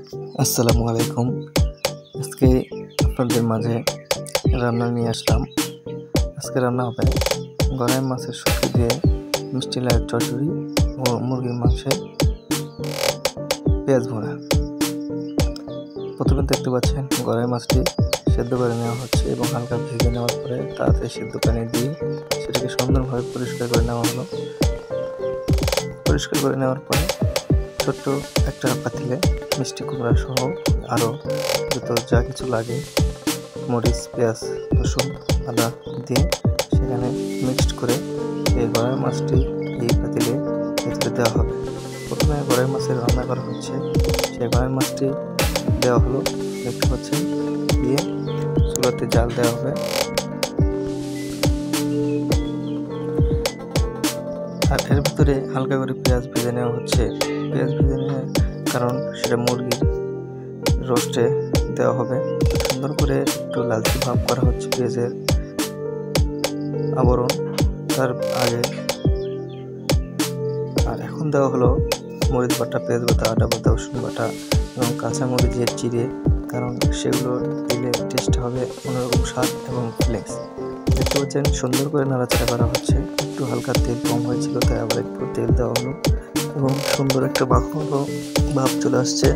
আসসালামু আলাইকুম। আজকে আপনাদের মাঝে রান্না নিয়ে আসলাম। আজকে রান্না হবে গড়াই মাছের শুটকি দিয়ে মিষ্টি লাউয়ের চচ্চড়ি ও মুরগির মাংসের পেঁয়াজ ভুনা। প্রথমে দেখতে পাচ্ছেন গড়াই মাছটি সেদ্ধ করে নেওয়া হচ্ছে এবং হালকা ভেজে নেওয়ার পরে তাতে সেদ্ধ পানি দিয়ে সেটাকে সুন্দরভাবে পরিষ্কার করে নেওয়া হলো। পরিষ্কার করে নেওয়ার পরে ছোট্ট একটা পাতিলে মিষ্টি কুমড়া সহ আরও যত যা কিছু লাগে মরিচ, পেঁয়াজ, রসুন, আদা দিয়ে সেখানে মিক্সড করে এই গড়াই মাছটি এই পাতিলে ভেতরে দেওয়া হবে। প্রথমে গড়াই মাছের রান্না করা হচ্ছে, সেই গড়াই মাছটি দেওয়া হলো, দেখতে পাচ্ছেন, দিয়ে চুলাতে জাল দেওয়া হবে। আর এর ভিতরে হালকা করে পেঁয়াজ ভেজে নেওয়া হচ্ছে। পেঁয়াজ ভেজে নেওয়া কারণ সেটা মুরগির রোস্টে দেওয়া হবে। সুন্দর করে একটু লালচে ভাব করা হচ্ছে পেঁয়াজের আবরণ তার আগে। আর এখন দেওয়া হলো মরিচ বাটা, পেঁয়াজ বাটা, আদা বাটা, রসুন বাটা এবং কাঁচা মরিচের চিড়ে, কারণ সেগুলো দিলে টেস্ট হবে অন্যরকম স্বাদ এবং ফ্লেক্স। দেখতে পাচ্ছেন সুন্দর করে নাড়াচাড়া করা হচ্ছে। একটু হালকা তেল কম হয়েছিল, তাই আবার একটু তেল দেওয়া হলো এবং সুন্দর একটা মাখো ভাব চলে আসছে।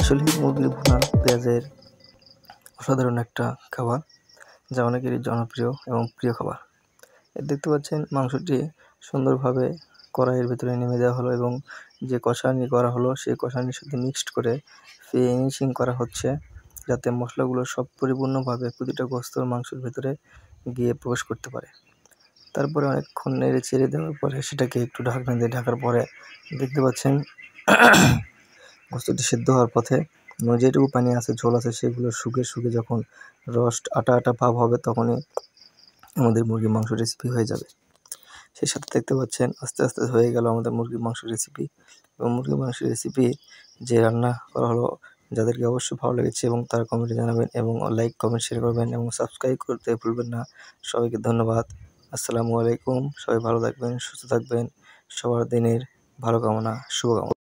আসলে মুরগির ভুনা পেঁয়াজের অসাধারণ একটা খাবার, যা অনেকেরই জনপ্রিয় এবং প্রিয় খাবার। দেখতে পাচ্ছেন মাংসটি সুন্দরভাবে কড়াইয়ের ভিতরে নেমে দেওয়া হলো এবং যে কষানি করা হলো সেই কষানির সাথে মিক্সড করে ফিনিশিং করা হচ্ছে, যাতে মশলাগুলো সব পরিপূর্ণভাবে প্রতিটা গোস্তের মাংসের ভিতরে গিয়ে প্রবেশ করতে পারে। তারপরে অনেকক্ষণ নেড়ে চেড়ে দেওয়ার পরে সেটাকে একটু ঢাকনা দিয়ে ঢাকার পরে দেখতে পাচ্ছেন গোস্তটি সিদ্ধ হওয়ার পথে যেটুকু পানি আছে, ঝোল আছে, সেগুলো শুকিয়ে যখন রোস্ট আটা ভাব হবে, তখনই আমাদের মুরগির মাংস রেসিপি হয়ে যাবে। সেই সাথে দেখতে পাচ্ছেন আস্তে আস্তে হয়ে গেল আমাদের মুরগির মাংস রেসিপি। এবং মুরগির মাংস রেসিপি যে রান্না করা হলো, যাদেরকে অবশ্যই ভালো লেগেছে এবং তারা কমেন্টে জানাবেন এবং লাইক, কমেন্ট, শেয়ার করবেন এবং সাবস্ক্রাইব করতে ভুলবেন না। সবাইকে ধন্যবাদ। আসসালামু আলাইকুম। সবাই ভালো থাকবেন, সুস্থ থাকবেন। সবার দিনের ভালো কামনা, শুভকামনা।